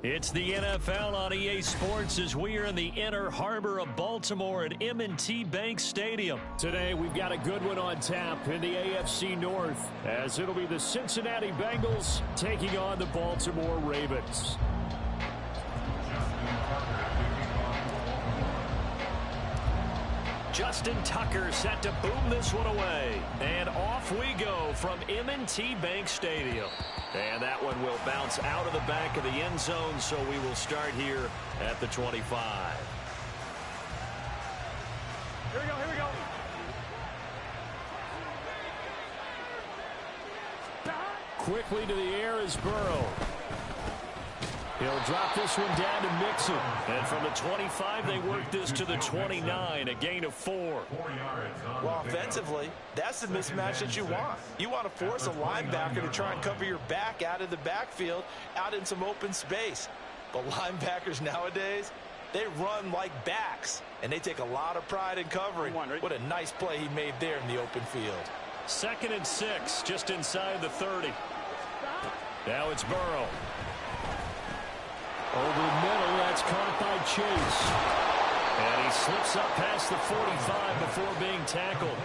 It's the NFL on EA Sports as we are in the inner harbor of Baltimore at M&T Bank Stadium. Today we've got a good one on tap in the AFC North as it'll be the Cincinnati Bengals taking on the Baltimore Ravens. Justin Tucker set to boom this one away. And off we go from M&T Bank Stadium. And that one will bounce out of the back of the end zone, so we will start here at the 25. Here we go, here we go. Quickly to the air is Burrow. He'll drop this one down to Mixon. And from the 25, they work this to the 29, a gain of 4. Well, offensively, that's the mismatch that you want. You want to force a linebacker to try and cover your back out of the backfield, out in some open space. But linebackers nowadays, they run like backs, and they take a lot of pride in covering. What a nice play he made there in the open field. 2nd and 6, just inside the 30. Now it's Burrow. Over the middle, that's caught by Chase. And he slips up past the 45 before being tackled.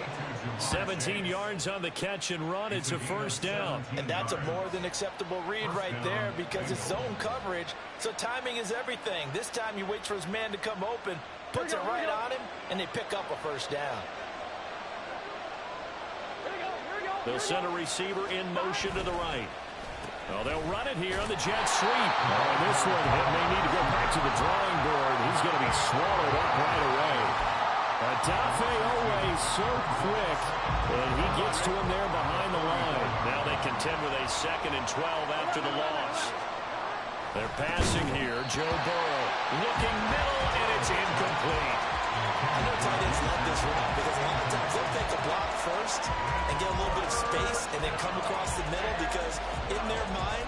17 yards on the catch and run. It's a first down. And that's a more than acceptable read right there because it's zone coverage, so timing is everything. This time he waits for his man to come open, puts it right on him, and they pick up a first down. They'll send a receiver in motion to the right. Well, they'll run it here on the jet sweep. Oh, this one may need to go back to the drawing board. He's going to be swallowed up right away. Adafe Owe so quick, and he gets to him there behind the line. Now they contend with a 2nd and 12 after the loss. They're passing here. Joe Burrow looking middle, and it's incomplete. I know tight ends love this run because a lot of times they'll take the block first and get a little bit of space and then come across the middle because in their mind,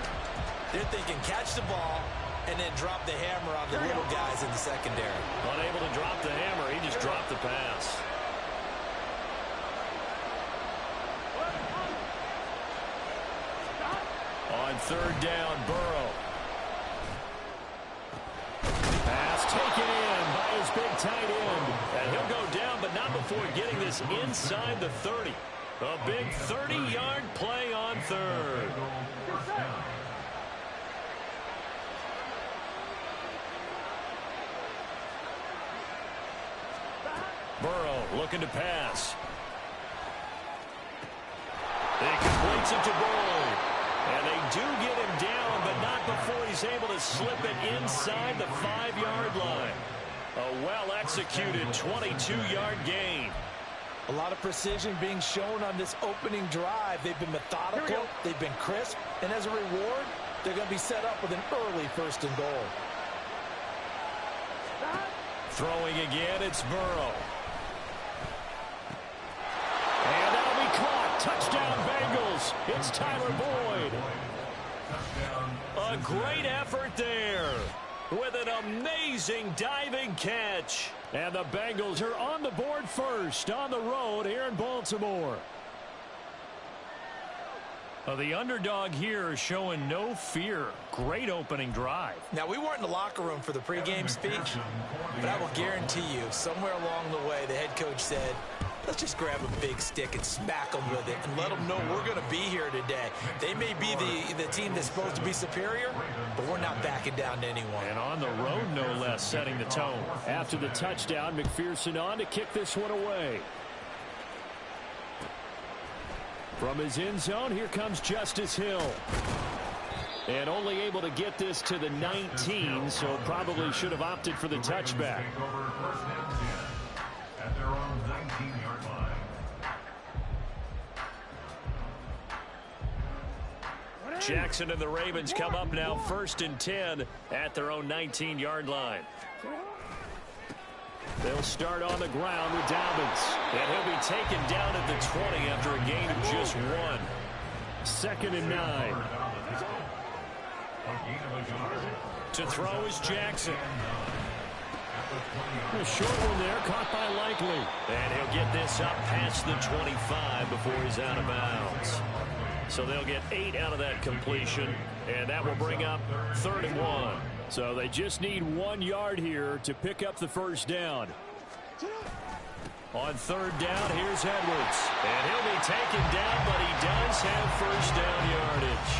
they're thinking catch the ball and then drop the hammer on the little guys in the secondary. Unable to drop the hammer, he just dropped the pass. On 3rd down, Burrow. Pass taken in by his big tight end. And he'll go down, but not before getting this inside the 30. A big 30-yard play on 3rd. Burrow looking to pass. He completes it to Boyd. And they do get him down, but not before he's able to slip it inside the 5-yard line. A well-executed 22-yard gain. A lot of precision being shown on this opening drive. They've been methodical, they've been crisp, and as a reward, they're going to be set up with an early 1st and goal. Throwing again, it's Burrow. And that'll be caught. Touchdown, Bengals. It's Tyler Boyd. A great effort there with an amazing diving catch. And the Bengals are on the board first on the road here in Baltimore. The underdog here is showing no fear. Great opening drive. Now, we weren't in the locker room for the pregame speech, but I will guarantee you, somewhere along the way, the head coach said, let's just grab a big stick and smack them with it and let them know we're going to be here today. They may be the team that's supposed to be superior, but we're not backing down to anyone. And on the road, no less, setting the tone. After the touchdown, McPherson on to kick this one away. From his end zone, here comes Justice Hill. And only able to get this to the 19, so probably should have opted for the touchback. At their own 19-yard line. Jackson and the Ravens come up now 1st and 10 at their own 19-yard line. They'll start on the ground with Dobbins. And he'll be taken down at the 20 after a gain of just 1. 2nd and 9. To throw is Jackson. A short one there, caught by Likely. And he'll get this up past the 25 before he's out of bounds. So they'll get 8 out of that completion, and that will bring up 3rd and 1. So they just need 1 yard here to pick up the first down. On third down, here's Edwards. And he'll be taken down, but he does have first down yardage.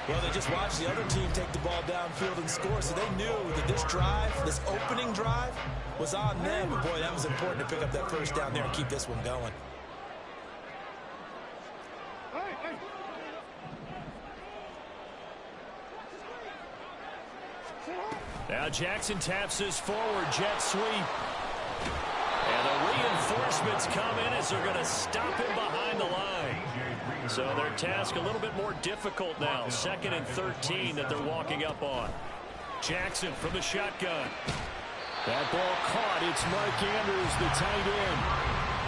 Well, they just watched the other team take the ball downfield and score, so they knew that this drive, this opening drive, was on them. But, boy, that was important to pick up that first down there and keep this one going. Now Jackson taps this forward, jet sweep. And the reinforcements come in as they're going to stop him behind the line. So their task a little bit more difficult now. 2nd and 13 that they're walking up on. Jackson from the shotgun. That ball caught. It's Mark Andrews, the tight end.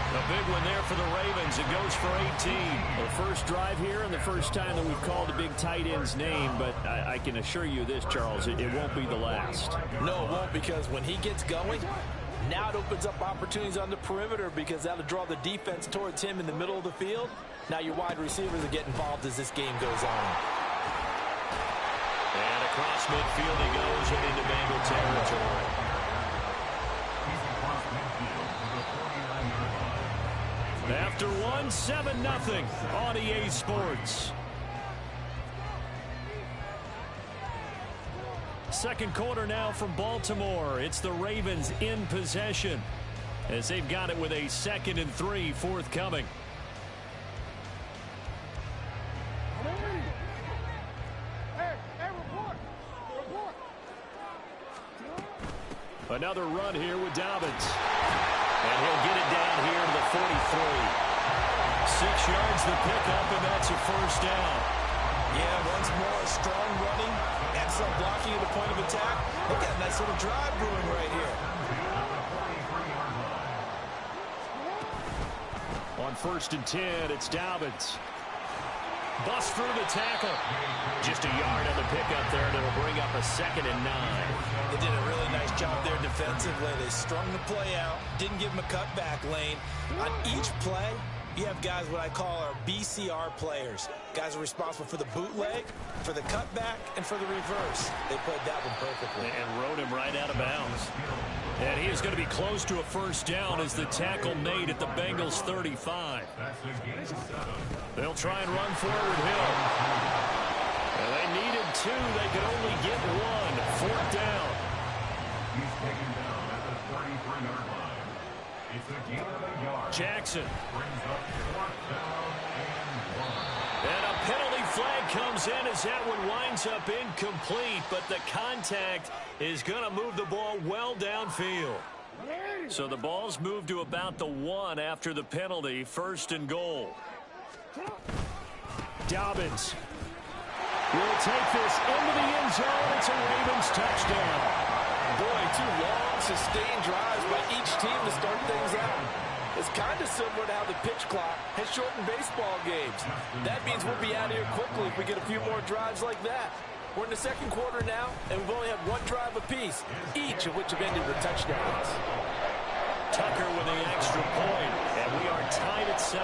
A big one there for the Ravens. It goes for 18. The first drive here and the first time that we've called a big tight end's name. But I can assure you this, Charles, it won't be the last. No, it won't, because when he gets going, now it opens up opportunities on the perimeter, because that'll draw the defense towards him in the middle of the field. Now your wide receivers are getting involved as this game goes on. And across midfield he goes and into Bengal territory. After 7-0 on EA Sports. Second quarter now from Baltimore. It's the Ravens in possession as they've got it with a 2nd and 3 forthcoming. Another run here with Dobbins. And he'll get it down here to the 43. 6 yards the pickup, and that's a first down. Yeah, once more, strong running, excellent blocking at the point of attack. Look at a nice little drive brewing right here. On 1st and 10, it's Dobbins. Bust through the tackle. Just a yard on the pickup there, and it'll bring up a 2nd and 9. They did a really nice job there defensively. They strung the play out, didn't give him a cutback lane. On each play, you have guys what I call our BCR players. Guys are responsible for the bootleg, for the cutback, and for the reverse. They played that one perfectly. And rode him right out of bounds. And he is going to be close to a first down as the tackle made at the Bengals 35. They'll try and run forward Hill. And they needed 2. They could only get 1. 4th down. He's taken down at the 33-yard line. It's a gain of a yard. Jackson. Brings up 4th down and 1. And a penalty flag comes in as that one winds up incomplete, but the contact is going to move the ball well downfield. So the ball's moved to about the 1 after the penalty, 1st and goal. Dobbins will take this into the end zone. It's a Ravens touchdown. Boy, 2 long, sustained drives by each team to start things out. It's kind of similar to how the pitch clock has shortened baseball games. That means we'll be out of here quickly if we get a few more drives like that. We're in the 2nd quarter now, and we've only had 1 drive apiece, each of which have ended with touchdowns. Tucker with the extra point, and we are tied at 7.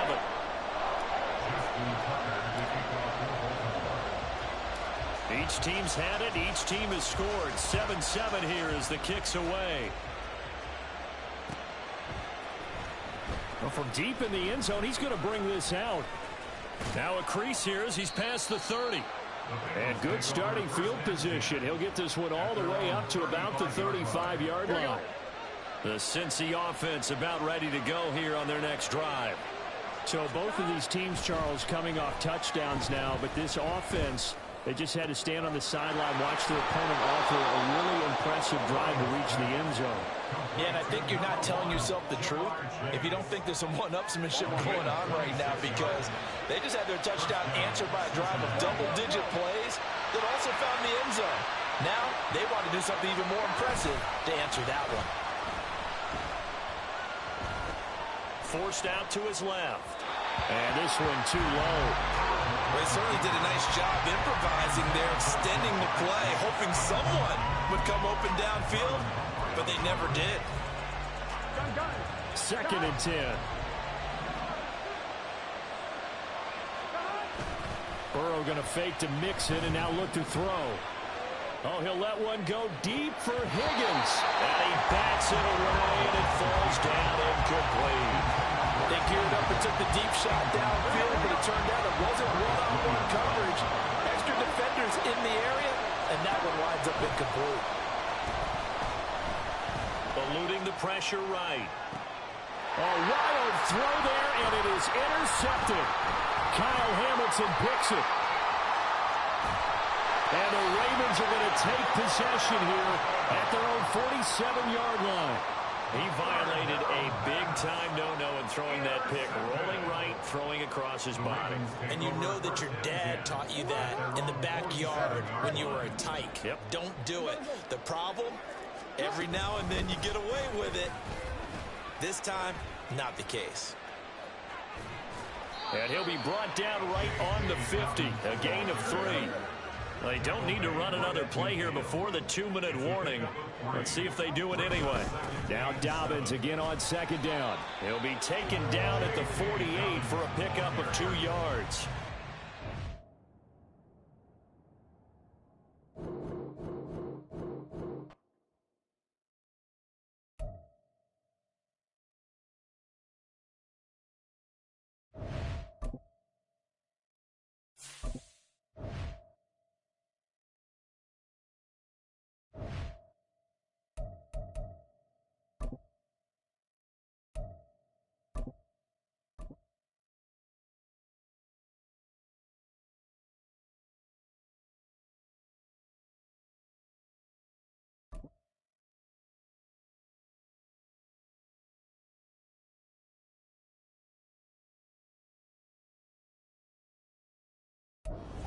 Each team's had it. Each team has scored. 7-7 here as the kick's away. Well, from deep in the end zone, he's going to bring this out. Now a crease here as he's past the 30. And good starting field position. He'll get this one all the way up to about the 35-yard line. The Cincy offense about ready to go here on their next drive. So both of these teams, Charles, coming off touchdowns now, but this offense, they just had to stand on the sideline, watch their opponent offer a really impressive drive to reach the end zone. Yeah, and I think you're not telling yourself the truth if you don't think there's some one-upsmanship going on right now, because they just had their touchdown answered by a drive of double-digit plays that also found the end zone. Now they want to do something even more impressive to answer that one. Forced out to his left. And this one too low. Well, they certainly did a nice job improvising there, extending the play, hoping someone would come open downfield, but they never did. 2nd and 10. Burrow going to fake to mix it and now look to throw. Oh, he'll let one go deep for Higgins. And he bats it away, and it falls down incomplete. They geared up and took the deep shot downfield, but it turned out it wasn't one-on-one coverage. Extra defenders in the area, and that one winds up incomplete. Eluding the pressure right. A wild throw there, and it is intercepted. Kyle Hamilton picks it. And the Ravens are going to take possession here at their own 47-yard line. He violated a big-time no-no in throwing that pick. Rolling right, throwing across his body. And you know that your dad taught you that in the backyard when you were a tyke. Yep. Don't do it. The problem, every now and then you get away with it. This time, not the case. And he'll be brought down right on the 50. A gain of 3. They don't need to run another play here before the 2-minute warning. Let's see if they do it anyway. Now Dobbins again on second down. He'll be taken down at the 48 for a pickup of 2 yards.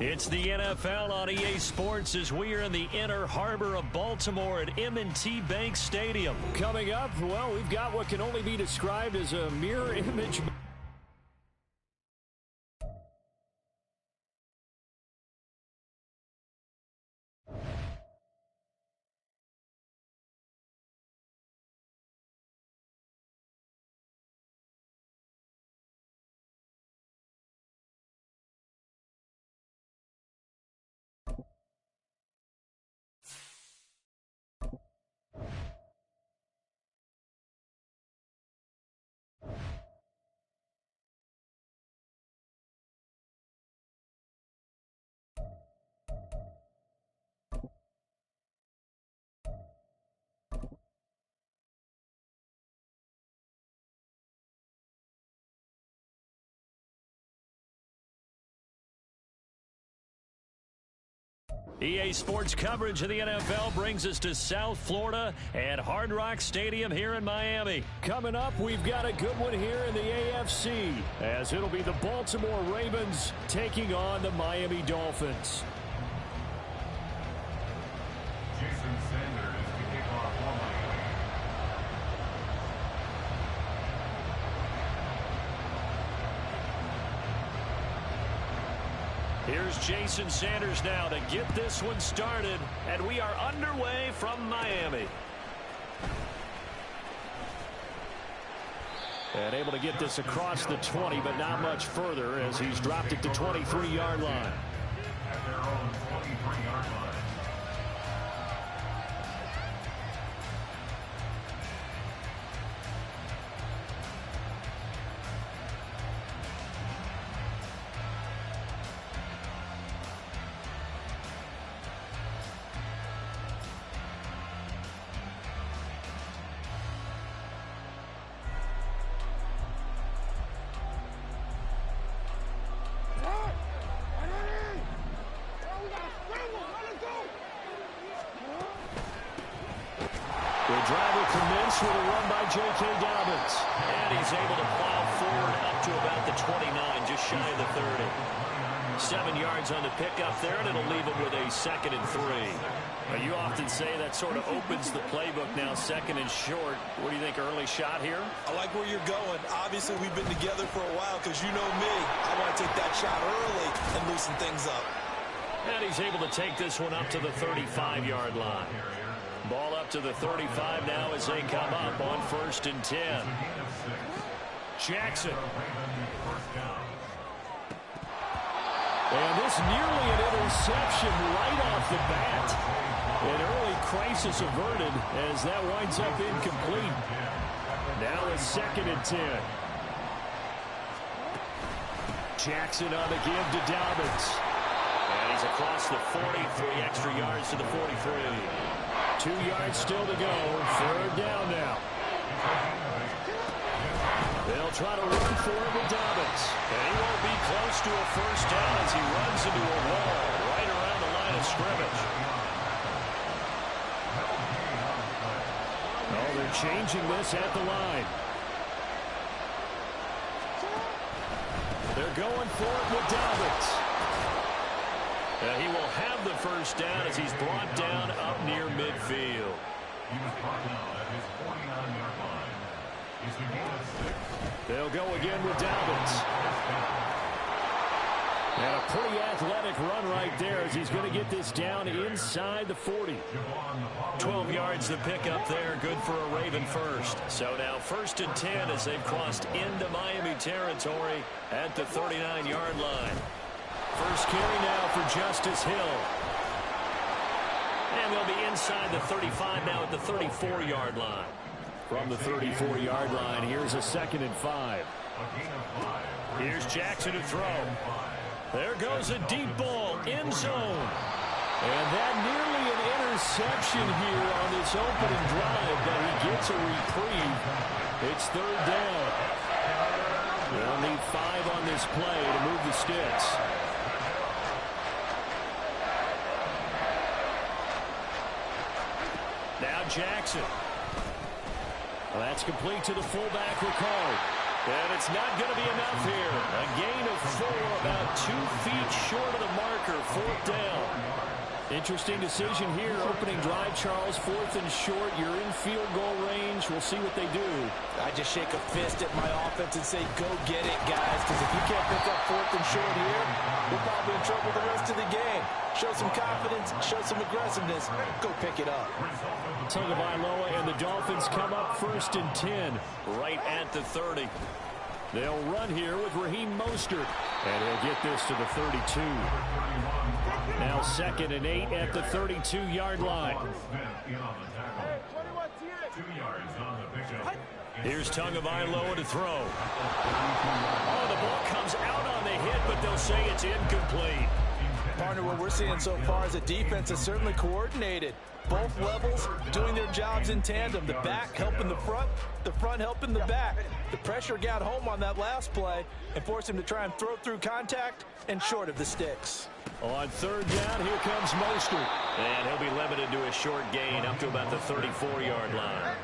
It's the NFL on EA Sports as we are in the inner harbor of Baltimore at M&T Bank Stadium. Coming up, well, we've got what can only be described as a mirror image. EA Sports coverage of the NFL brings us to South Florida at Hard Rock Stadium here in Miami. Coming up, we've got a good one here in the AFC, as it'll be the Baltimore Ravens taking on the Miami Dolphins. Jason Sanders to kick off for Miami. Here's Jason Sanders now to get this one started, and we are underway from Miami. And able to get this across the 20, but not much further as he's dropped it to 23-yard line. At their own 23-yard line. The drive will commence with a run by J.K. Dobbins. And he's able to plow forward up to about the 29, just shy of the 30. 7 yards on the pickup there, and it'll leave him with a 2nd and 3. Well, you often say that sort of opens the playbook now, 2nd and short. What do you think, early shot here? I like where you're going. Obviously, we've been together for a while because you know me. I want to take that shot early and loosen things up. And he's able to take this one up to the 35-yard line. Ball up to the 35 now as they come up on 1st and 10. Jackson. And this nearly an interception right off the bat. An early crisis averted as that winds up incomplete. Now a 2nd and 10. Jackson on the give to Dobbins. And he's across the 40, 3 extra yards to the 43. 2 yards still to go. 3rd down now. They'll try to run for it with Dobbins. And he won't be close to a 1st down as he runs into a wall right around the line of scrimmage. Oh, they're changing this at the line. They're going for it with Dobbins. He will have the 1st down as he's brought down up near midfield. He was brought down at his 49-yard line. It's the game of 6. They'll go again with Dobbins. And a pretty athletic run right there as he's going to get this down inside the 40. 12 yards to pick up there. Good for a Raven 1st. So now 1st and 10 as they've crossed into Miami territory at the 39-yard line. 1st carry now for Justice Hill. And they'll be inside the 35 now at the 34-yard line. From the 34-yard line, here's a 2nd and 5. Here's Jackson to throw. There goes a deep ball, end zone. And that nearly an interception here on this opening drive, but he gets a reprieve. It's 3rd down. They'll need 5 on this play to move the sticks. Now Jackson. Well, that's complete to the fullback, Ricard. And it's not going to be enough here. A gain of 4, about 2 feet short of the marker, 4th down. Interesting decision here. Opening drive, Charles. 4th and short. You're in field goal range. We'll see what they do. I just shake a fist at my offense and say, go get it, guys. Because if you can't pick up 4th and short here, we're probably in trouble the rest of the game. Show some confidence. Show some aggressiveness. Go pick it up. Tagovailoa and the Dolphins come up 1st and 10. Right at the 30. They'll run here with Raheem Mostert. And he'll get this to the 32. Now 2nd and 8 at the 32-yard line. Here's Tagovailoa to throw. Oh, the ball comes out on the hit, but they'll say it's incomplete. Partner, what we're seeing so far is a defense is certainly coordinated. Both levels doing their jobs in tandem. The back helping the front helping the back. The pressure got home on that last play and forced him to try and throw through contact and short of the sticks. On 3rd down, here comes Mostert. And he'll be limited to a short gain up to about the 34-yard line.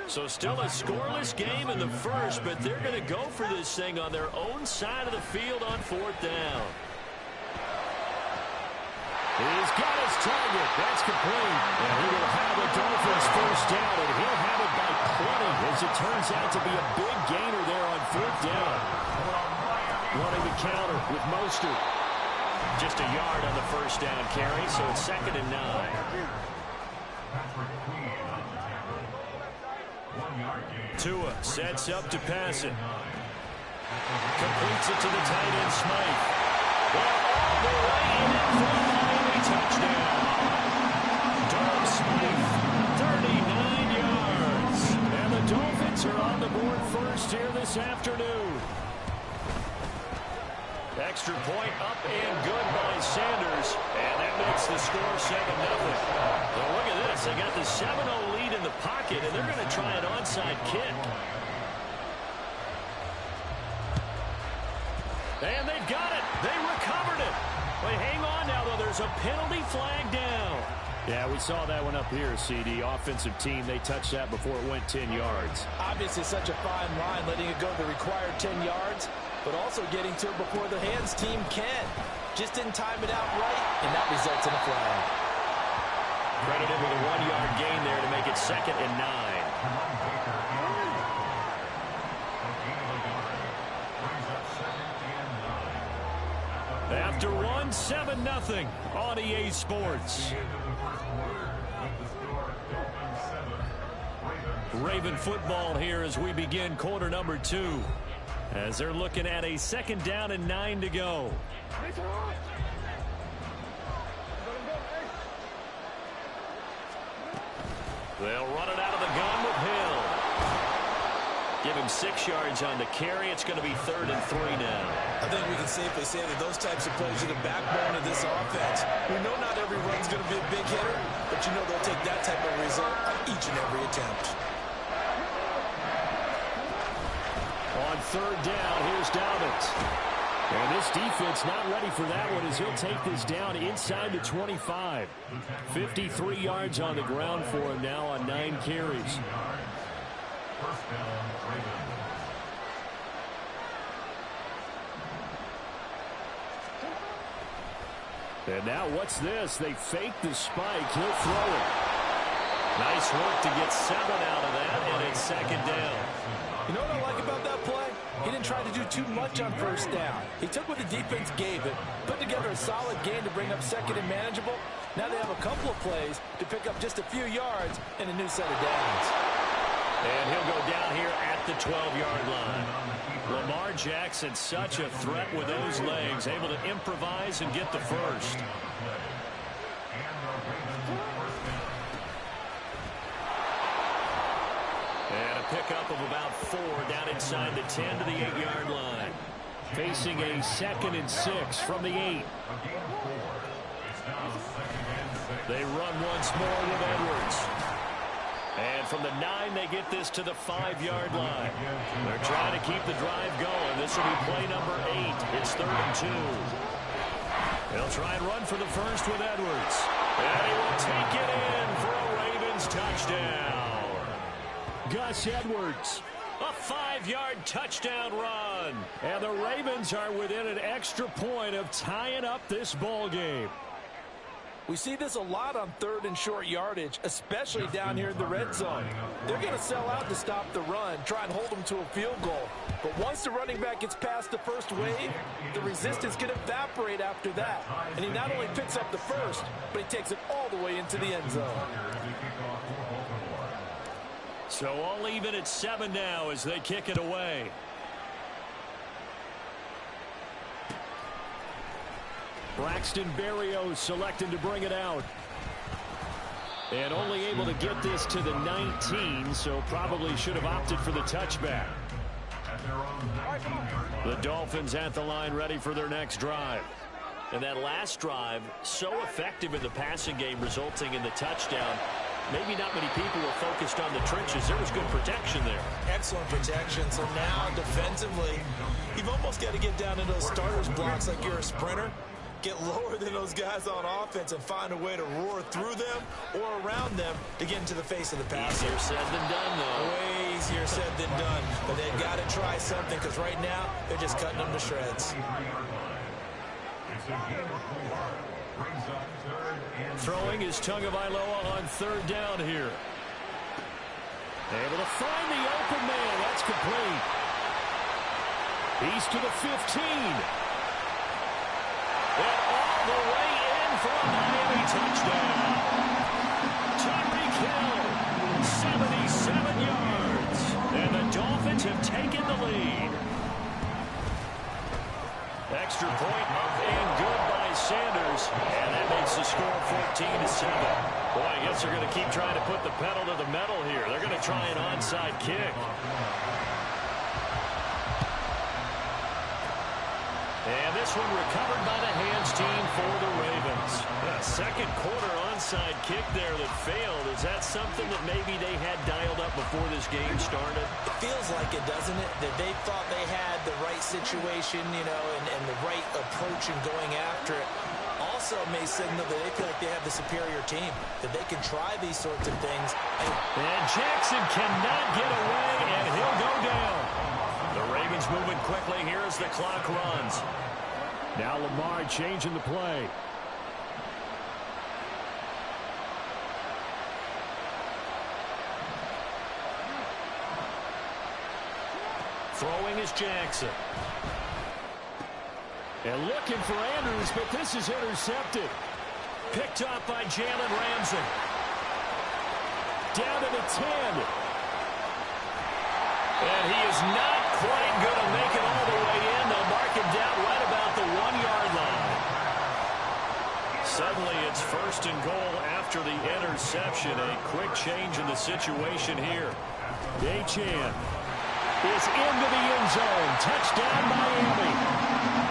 So still a scoreless game in the 1st, but they're going to go for this thing on their own side of the field on 4th down. He's got his target. That's complete. And he will have the Dolphins 1st down, and he'll have it by 20 as it turns out to be a big gainer there on 4th down. Running the counter with Mostert. Just a yard on the 1st down carry, so it's 2nd and 9. Tua sets up to pass it. Completes it to the tight end, Smythe. Well, all the way in for a Miami touchdown. Durham Smythe, 39 yards. And the Dolphins are on the board 1st here this afternoon. Extra point up and good by Sanders. And that makes the score 7-0. Well, look at this. They got the 7-0 lead in the pocket, and they're going to try an onside kick. And they've got it. They recovered it. But hang on now, though. There's a penalty flag down. Yeah, we saw that one up here, CD. Offensive team, they touched that before it went 10 yards. Obviously such a fine line, letting it go the required 10 yards, but also getting to it before the hands team can. Just didn't time it out right, and that results in a flag. Credited with a 1-yard gain there to make it 2nd and 9. After one, 7-0 on EA Sports. Raven football here as we begin quarter number 2. As they're looking at a 2nd down and 9 to go. They'll run it out of the gun with Hill. Give him 6 yards on the carry. It's going to be 3rd and 3 now. I think we can safely say that those types of plays are the backbone of this offense. We know not every run's going to be a big hitter, but you know they'll take that type of result on each and every attempt. On 3rd down, here's Dobbins. And this defense not ready for that one as he'll take this down inside the 25. 53 yards on the ground for him now on 9 carries. First down, Ravens. And now what's this? They fake the spike. He'll throw it. Nice work to get 7 out of that, and it's 2nd down. You know what I like about that play? He didn't try to do too much on 1st down. He took what the defense gave it, put together a solid gain to bring up 2nd and manageable. Now they have a couple of plays to pick up just a few yards and a new set of downs. And he'll go down here at the 12-yard line. Lamar Jackson, such a threat with those legs, able to improvise and get the first. And a pickup of about 4 down inside the 10 to the 8-yard line. Facing a 2nd and 6 from the 8. They run once more with Edwards. And from the 9, they get this to the 5-yard line. They're trying to keep the drive going. This will be play number 8. It's 3rd and 2. They'll try and run for the first with Edwards. And he will take it in for a Ravens touchdown. Gus Edwards. A 5-yard touchdown run. And the Ravens are within an extra point of tying up this ball game. We see this a lot on 3rd and short yardage, especially down here in the red zone. They're going to sell out to stop the run, try and hold them to a field goal. But once the running back gets past the first wave, the resistance can evaporate after that. And he not only picks up the first, but he takes it all the way into the end zone. So all even at 7 now as they kick it away. Braxton Berrios selected to bring it out. And only able to get this to the 19, so probably should have opted for the touchback. The Dolphins at the line ready for their next drive. And that last drive, so effective in the passing game, resulting in the touchdown. Maybe not many people were focused on the trenches. There was good protection there. Excellent protection. So now defensively, you've almost got to get down into those starters blocks like you're a sprinter. Get lower than those guys on offense and find a way to roar through them or around them to get into the face of the passer. Easier said than done, though. Way easier said than done. But they've got to try something because right now they're just cutting them to shreds. Throwing is Tagovailoa on 3rd down here. Able to find the open man. That's complete. He's to the 15. And all the way in for a Miami touchdown. Tyreek Hill, 77 yards. And the Dolphins have taken the lead. Extra point up and good by Sanders. And that makes the score 14-7. Boy, I guess they're going to keep trying to put the pedal to the metal here. They're going to try an onside kick. And this one recovered by the hands team for the Ravens. A second quarter onside kick there that failed. Is that something that maybe they had dialed up before this game started? It feels like it, doesn't it? That they thought they had the right situation, you know, and the right approach in going after it. Also may signal that they feel like they have the superior team, that they can try these sorts of things. And Jackson cannot get away, and he'll go down. The Ravens moving quickly here as the clock runs. Now Lamar changing the play. Throwing is Jackson. And looking for Andrews, but this is intercepted. Picked up by Jalen Ramsey. Down to the 10. And he is not quite going to make it all the way in. They'll mark him down right about the 1-yard line. Suddenly it's 1st and goal after the interception. A quick change in the situation here. Achan is into the end zone. Touchdown, Miami.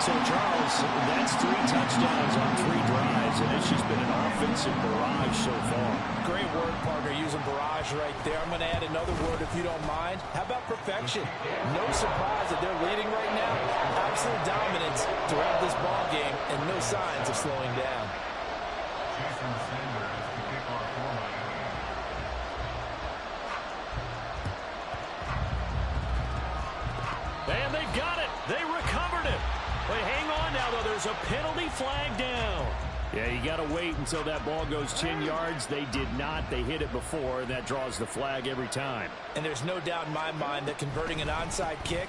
So, Charles, that's 3 touchdowns on 3 drives, and it's just been an offensive barrage so far. Great word, partner, using barrage right there. I'm going to add another word if you don't mind. How about perfection? No surprise that they're leading right now. Absolute dominance throughout this ball game and no signs of slowing down. Jason Sanders to kick off for Miami. And they've got it. They recovered it. Wait, hang on now, though. There's a penalty flag down. Yeah, you got to wait until that ball goes 10 yards. They did not. They hit it before, and that draws the flag every time. And there's no doubt in my mind that converting an onside kick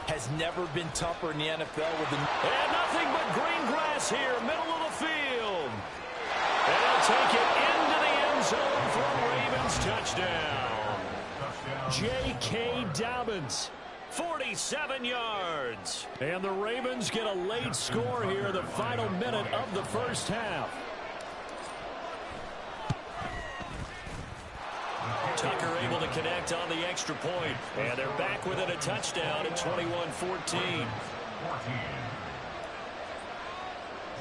has never been tougher in the NFL with the... And nothing but green grass here, middle of the field. And they'll take it into the end zone for a Ravens touchdown. J.K. Dobbins, 47 yards. and the Ravens get a late score here, the final minute of the first half. Tucker able to connect on the extra point, and they're back within a touchdown at 21-14.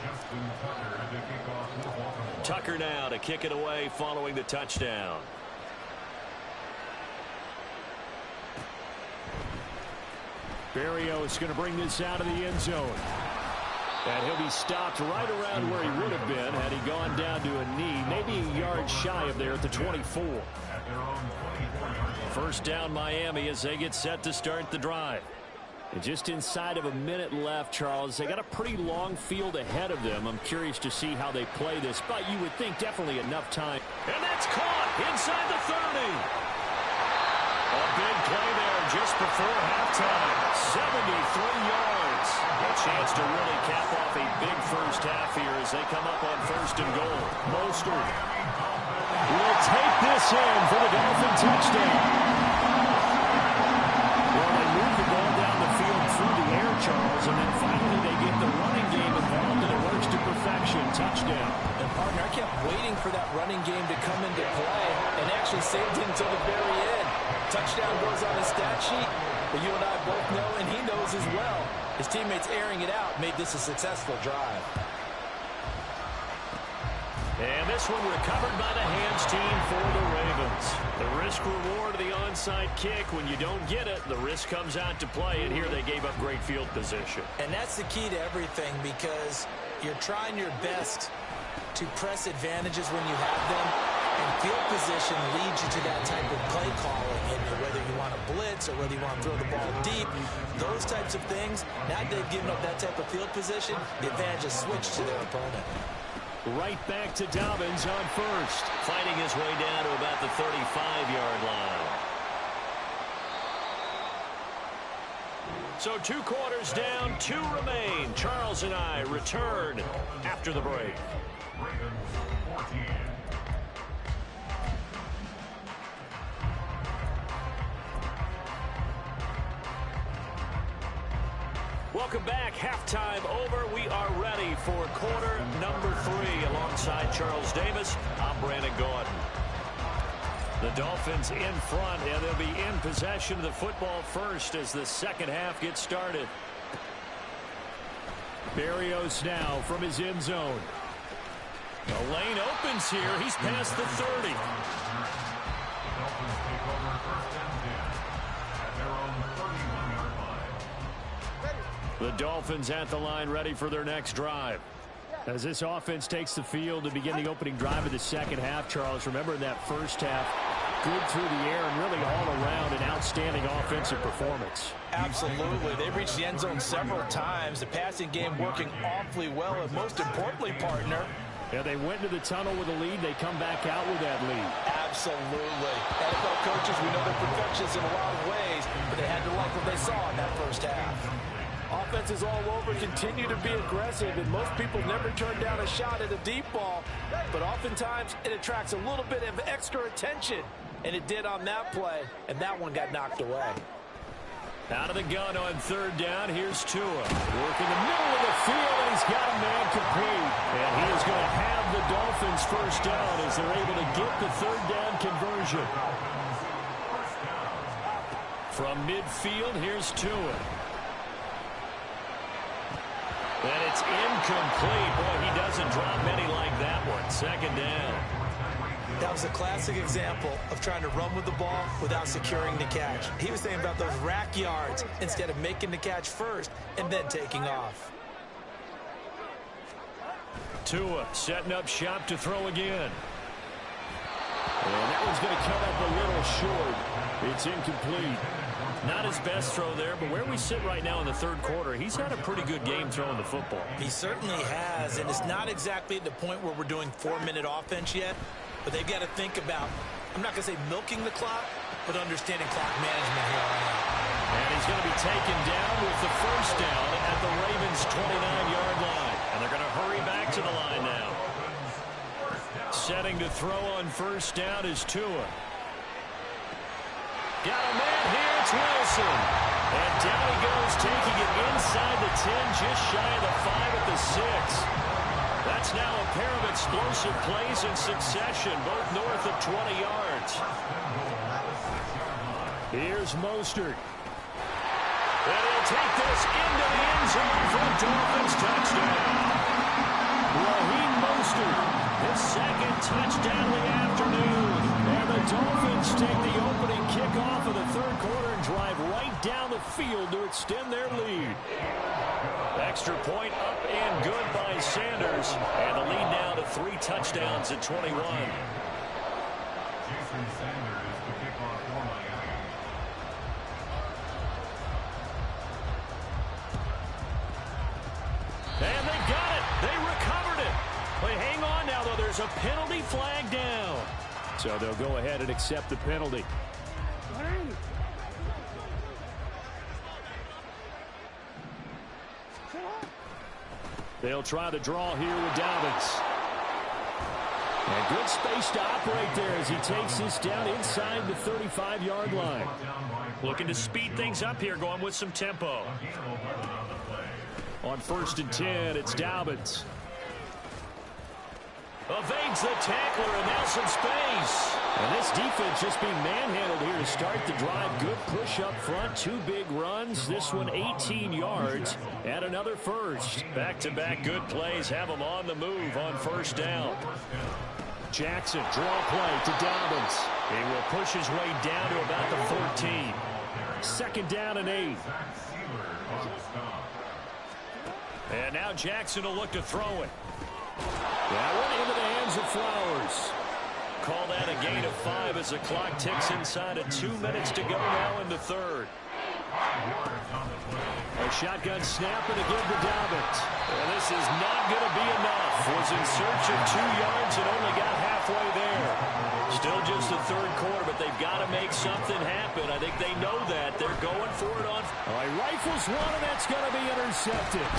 Justin Tucker to kick off for Baltimore. Tucker now to kick it away following the touchdown. Berrios is going to bring this out of the end zone. And he'll be stopped right around where he would have been had he gone down to a knee, maybe a yard shy of there at the 24. At their own 24-yard line. First down Miami as they get set to start the drive. And just inside of a minute left, Charles. They got a pretty long field ahead of them. I'm curious to see how they play this, but you would think definitely enough time. And that's caught inside the 30. A big play there just before halftime. 73 yards. A chance to really cap off a big first half here as they come up on 1st and goal. Mostert will take this in for the Dolphin touchdown. Well, they move the ball down the field through the air, Charles, and then finally they get the running game involved, and it works to perfection. Touchdown. And, partner, I kept waiting for that running game to come into play and actually saved it until the very end. Touchdown goes on his stat sheet, but you and I both know, and he knows as well, his teammates airing it out made this a successful drive. And this one recovered by the hands team for the Ravens. The risk-reward of the onside kick, when you don't get it, the risk comes out to play, and here they gave up great field position. And that's the key to everything, because you're trying your best to press advantages when you have them, and field position leads you to that type of play calling, and whether you want to blitz or whether you want to throw the ball deep, those types of things. Now that they've given up that type of field position, the advantage is switched to their opponent. Right back to Dobbins on first. Fighting his way down to about the 35-yard line. So 2 quarters down, 2 remain. Charles and I return after the break. Ravens 14. Welcome back. Halftime over. We are ready for quarter number 3. Alongside Charles Davis, I'm Brandon Gordon. The Dolphins in front, and they'll be in possession of the football first as the second half gets started. Berrios now from his end zone. The lane opens here. He's past the 30. The Dolphins take over 1st and 10 at their own 31-yard line. The Dolphins at the line, ready for their next drive. As this offense takes the field to begin the opening drive of the second half, Charles, remember in that first half, good through the air and really all around an outstanding offensive performance. Absolutely. They reached the end zone several times. The passing game working awfully well, and most importantly, partner, Yeah, they went into the tunnel with a lead. They come back out with that lead. absolutely. NFL coaches, we know they're perfectionists in a lot of ways, but they had to like what they saw in that first half. Offenses all over continue to be aggressive, and most people never turn down a shot at a deep ball, but oftentimes it attracts a little bit of extra attention, and it did on that play, and that one got knocked away. Out of the gun on 3rd down. Here's Tua. Working the middle of the field, and he's got a man complete. And he is going to have Ravens first down as they're able to get the third down conversion. From midfield, here's Tua. And it's incomplete. Boy, he doesn't drop many like that one. Second down. That was a classic example of trying to run with the ball without securing the catch. He was thinking about those rack yards instead of making the catch first and then taking off. Tua setting up shop to throw again. And that one's going to come up a little short. It's incomplete. Not his best throw there, but where we sit right now in the third quarter, he's had a pretty good game throwing the football. He certainly has, and it's not exactly at the point where we're doing 4-minute offense yet, but they've got to think about, I'm not going to say milking the clock, but understanding clock management here on out. And he's going to be taken down with the first down at the Ravens' 29-yard line. And they're going to hurry back to the line now. Setting to throw on first down is Tua. Got a man here, it's Wilson. And down he goes, taking it inside the 10, just shy of the 5 at the 6. That's now a pair of explosive plays in succession, both north of 20 yards. Here's Mostert. And he'll take this into the end zone for a Dolphins touchdown. Raheem Mostert, his second touchdown of the afternoon. And the Dolphins take the opening kickoff of the third quarter and drive right down the field to extend their lead. Extra point up and good by Sanders. And the lead now to 3 touchdowns at 21. Jason Sanders to kick off for Miami. And they got it. They recovered it. But hang on now, though. There's a penalty flag down. So they'll go ahead and accept the penalty. They'll try the draw here with Dobbins. And good space to operate there as he takes this down inside the 35-yard line. Looking to speed things up here, going with some tempo. On 1st and 10, it's Dobbins. Evades the tackler, and now some space. And this defense just being manhandled here to start the drive. Good push up front, 2 big runs. This one 18 yards and another first. Back-to-back good plays have them on the move on first down. Jackson, draw play to Dobbins. He will push his way down to about the 14. 2nd down and 8. And now Jackson will look to throw it. That one into the hands of Flowers. Call that a gain of 5 as the clock ticks inside of 2 minutes to go now in the third. A shotgun snap and a give to Dobbins. And this is not going to be enough. Was in search of 2 yards and only got halfway there. Still just the third quarter, but they've got to make something happen. I think they know that. They're going for it on. All right, rifles one, and that's going to be intercepted.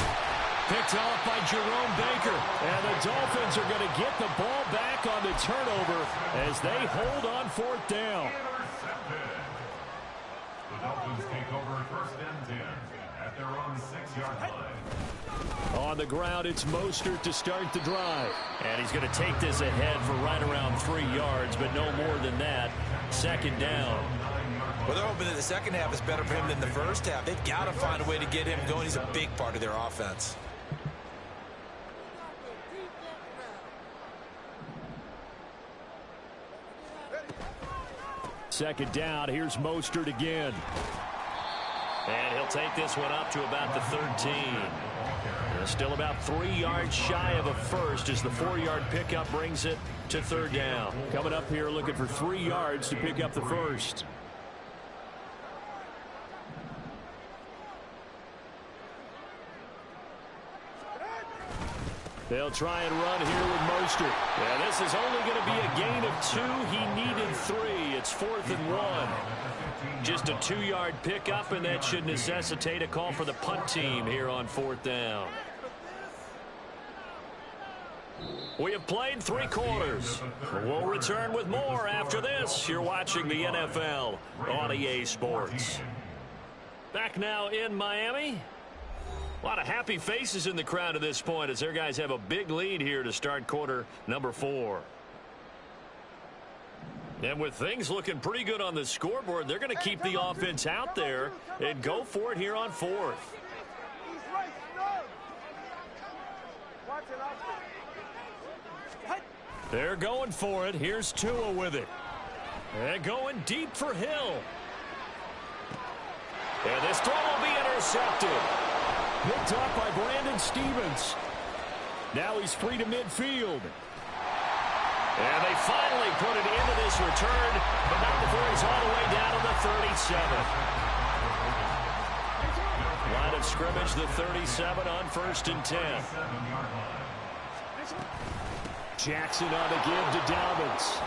Picked off by Jerome Baker. And the Dolphins are going to get the ball back on the turnover as they hold on 4th down. The Dolphins take over 1st and 10 at their own 6-yard line. On the ground, it's Mostert to start the drive. And he's going to take this ahead for right around 3 yards, but no more than that. 2nd down. Well, they're hoping that the second half is better for him than the first half. They've got to find a way to get him going. He's a big part of their offense. Second down, here's Mostert again. And he'll take this one up to about the 13. Still about 3 yards shy of a first as the 4-yard pickup brings it to 3rd down. Coming up here looking for 3 yards to pick up the first. They'll try and run here with Mostert. Yeah, this is only going to be a gain of 2. He needed 3. It's 4th and 1. Just a 2-yard pickup, and that should necessitate a call for the punt team here on 4th down. We have played 3 quarters. We'll return with more after this. You're watching the NFL on EA Sports. Back now in Miami. A lot of happy faces in the crowd at this point as their guys have a big lead here to start quarter number 4. And with things looking pretty good on the scoreboard, they're going to keep the offense out there and go for it here on 4th. They're going for it. Here's Tua with it. And going deep for Hill. And this throw will be intercepted. Picked up by Brandon Stevens. Now he's free to midfield. And they finally put it into this return, but not before he's all the way down to the 37. Line of scrimmage, the 37 on 1st and 10. Jackson on the give to Dobbins.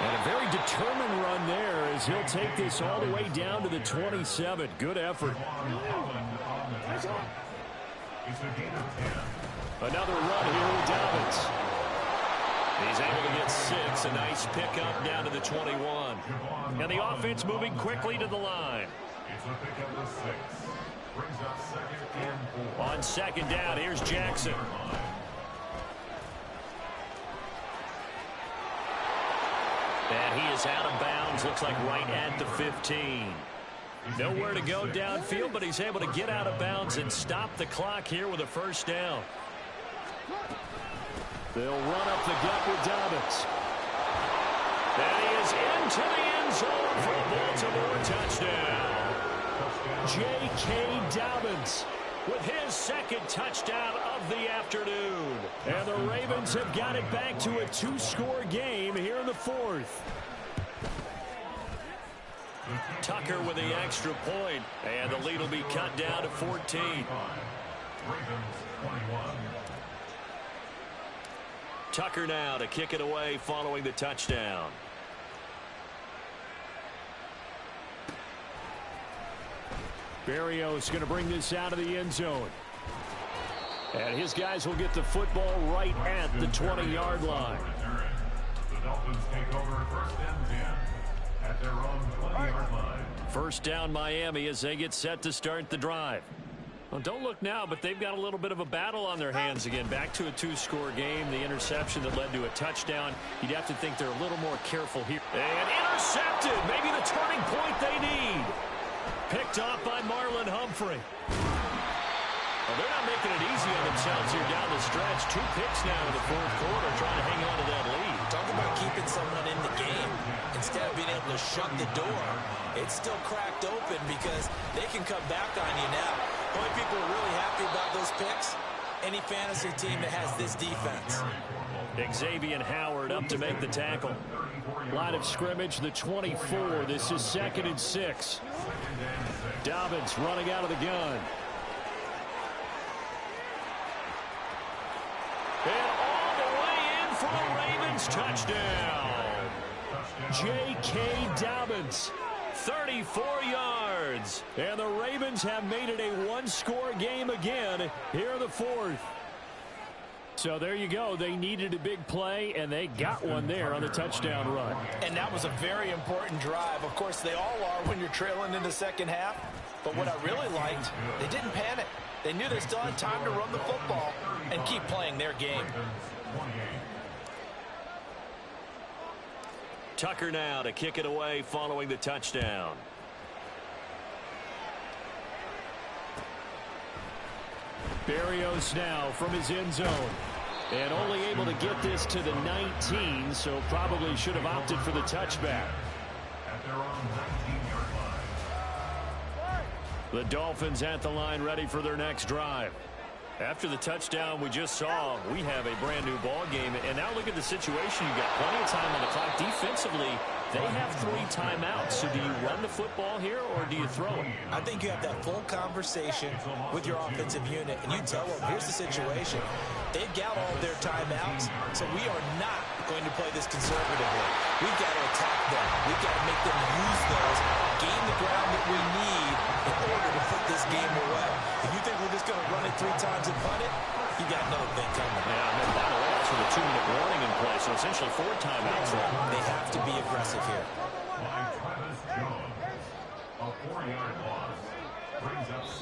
And a very determined run there as he'll take this all the way down to the 27. Good effort. Another run here with Dobbins. He's able to get 6. A nice pickup down to the 21. And the offense moving quickly to the line. On 2nd down, here's Jackson. And he is out of bounds, looks like right at the 15. Nowhere to go downfield, but he's able to get out of bounds and stop the clock here with a 1st down. They'll run up the gut with Dobbins. And he is into the end zone for a Baltimore touchdown. J.K. Dobbins with his 2nd touchdown of the afternoon. And the Ravens have got it back to a 2-score game here in the 4th. Tucker with the extra point, and the lead will be cut down to 14. Tucker now to kick it away following the touchdown. Berrios going to bring this out of the end zone. And his guys will get the football right at the 20-yard line. The Dolphins take over 1st and 10 at their own 20-yard line. 1st down Miami as they get set to start the drive. Well, don't look now, but they've got a little bit of a battle on their hands again. Back to a 2-score game. The interception that led to a touchdown. You'd have to think they're a little more careful here. And intercepted. Maybe the turning point they need. Picked off by Marlon Humphrey. Well, they're not making it easy on themselves here down the stretch. 2 picks now in the 4th quarter trying to hang on to that lead. Talk about keeping someone in the game. Instead of being able to shut the door, it's still cracked open because they can come back on you now. Only people are really happy about those picks, any fantasy team that has this defense. Xavier Howard up to make the tackle. Line of scrimmage, the 24. This is 2nd and 6. Dobbins running out of the gun. And all the way in for a Ravens touchdown. J.K. Dobbins, 34 yards. And the Ravens have made it a 1-score game again here in the 4th. So there you go. They needed a big play, and they got one there on the touchdown run. And that was a very important drive. Of course, they all are when you're trailing in the 2nd half. But what I really liked, they didn't panic. They knew they still had time to run the football and keep playing their game. Tucker now to kick it away following the touchdown. Berrios now from his end zone. And only able to get this to the 19, so probably should have opted for the touchback. At their own 19-yard line. The Dolphins at the line ready for their next drive. After the touchdown we just saw, we have a brand new ball game. And now look at the situation. You've got plenty of time on the clock. Defensively, they have 3 timeouts. So do you run the football here or do you throw it? I think you have that full conversation with your offensive unit, and you tell them, here's the situation. They've got all their timeouts, so we are not going to play this conservatively. We've got to attack them. We've got to make them use those, gain the ground that we need in order to put this game away. If you think we're just going to run it 3 times and punt it, you got another thing coming. Yeah, and then by the way, that's with a 2-minute warning in play, so essentially 4 timeouts. They have to be aggressive here. By Travis Jones. A 4-yard loss.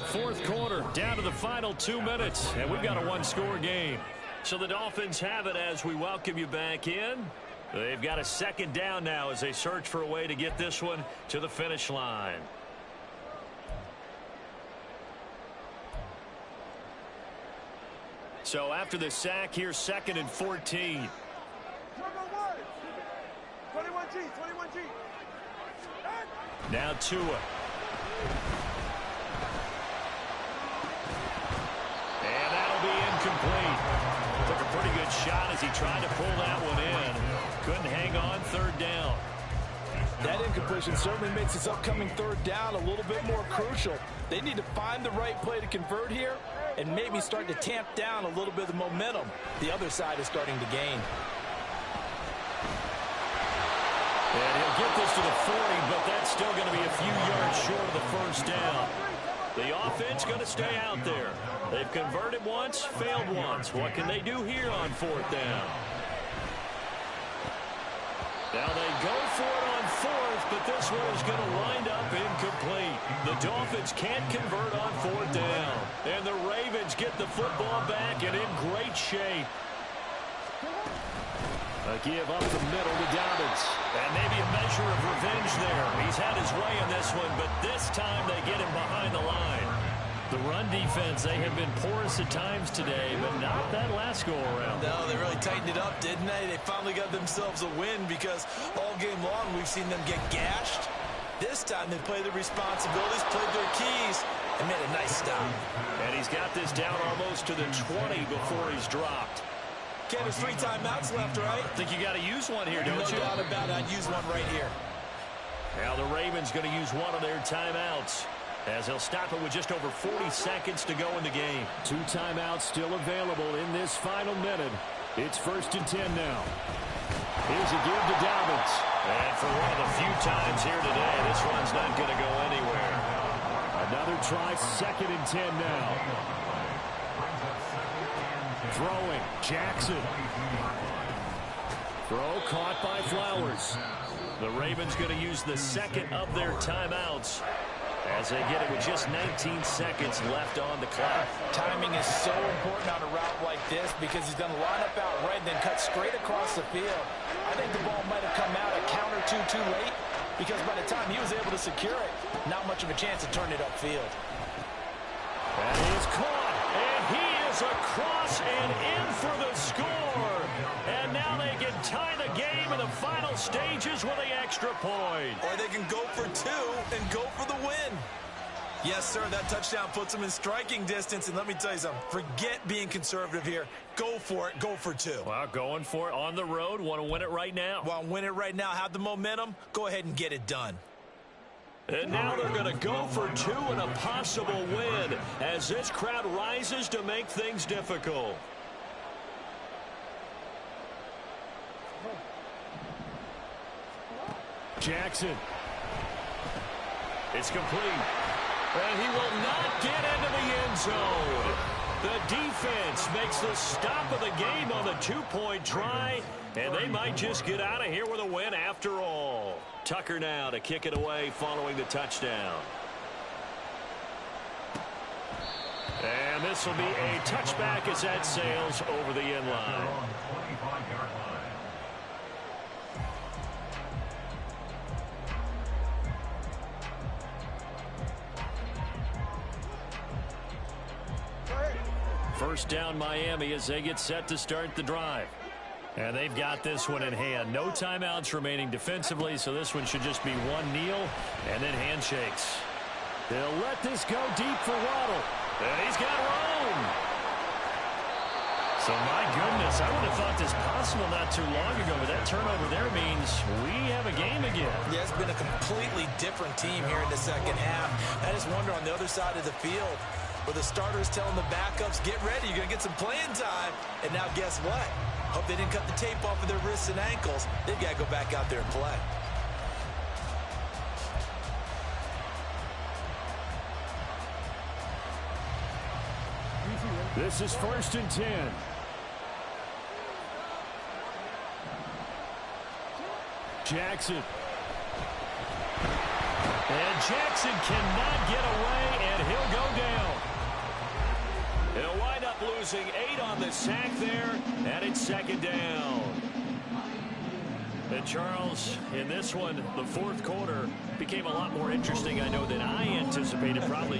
Fourth quarter, down to the final 2 minutes, and we've got a one-score game. So the Dolphins have it as we welcome you back in. They've got a second down now as they search for a way to get this one to the finish line. So after the sack, here's 2nd and 14. 21G. Now Tua. And that'll be incomplete. Took a pretty good shot as he tried to pull that one in. Couldn't hang on, 3rd down. That incompletion certainly makes this upcoming 3rd down a little bit more crucial. They need to find the right play to convert here and maybe start to tamp down a little bit of the momentum the other side is starting to gain. And he'll get this to the 40, but that's still going to be a few yards short of the 1st down. The offense going to stay out there. They've converted once, failed once. What can they do here on 4th down? Now they go for it on 4th, but this one is going to wind up incomplete. The Dolphins can't convert on 4th down. And the Ravens get the football back and in great shape. A give up the middle to Dobbins. And maybe a measure of revenge there. He's had his way in this one, but this time they get him behind the line. The run defense, they have been porous at times today, but not that last go-around. No, they really tightened it up, didn't they? They finally got themselves a win because all game long we've seen them get gashed. This time they played their responsibilities, played their keys, and made a nice stop. And he's got this down almost to the 20 before he's dropped. Okay, there's 3 timeouts left, right? I think you got to use one here, don't you? No doubt about it. I'd use one right here. Now the Ravens going to use one of their timeouts as they'll stop it with just over 40 seconds to go in the game. 2 timeouts still available in this final minute. It's 1st and 10 now. Here's a give to Dobbins. And for one of the few times here today, this one's not going to go anywhere. Another try, 2nd and 10 now. Throwing, Jackson. Throw caught by Flowers. The Ravens going to use the 2nd of their timeouts as they get it with just 19 seconds left on the clock. Timing is so important on a route like this because he's going to line up out right and then cut straight across the field. I think the ball might have come out a count or two too late because by the time he was able to secure it, not much of a chance to turn it upfield. That is caught, and he is across and in for the score. And now they can tie the game in the final stages with the extra point. Or they can go for 2 and go for the win. Yes, sir, that touchdown puts them in striking distance. And let me tell you something, forget being conservative here. Go for it, go for 2. Well, going for it on the road, want to win it right now. Want to win it right now, have the momentum, go ahead and get it done. And now they're going to go for 2 and a possible win as this crowd rises to make things difficult. Jackson. It's complete. And he will not get into the end zone. The defense makes the stop of the game on the 2-point try, and they might just get out of here with a win after all. Tucker now to kick it away following the touchdown. And this will be a touchback as that sails over the end line. First down Miami as they get set to start the drive. And they've got this one in hand. No timeouts remaining defensively, so this one should just be one kneel and then handshakes. They'll let this go deep for Waddle. And he's got room. So, my goodness, I would have thought this possible not too long ago, but that turnover there means we have a game again. Yeah, it's been a completely different team here in the second half. I just wonder on the other side of the field, where the starters telling the backups, get ready, you're going to get some playing time. And now guess what? Hope they didn't cut the tape off of their wrists and ankles. They've got to go back out there and play. This is 1st and 10. Jackson. And Jackson cannot get away, and he'll go down. He'll wind up losing 8 on the sack there, and it's second down. And Charles, in this one, the fourth quarter became a lot more interesting, I know, than I anticipated, probably.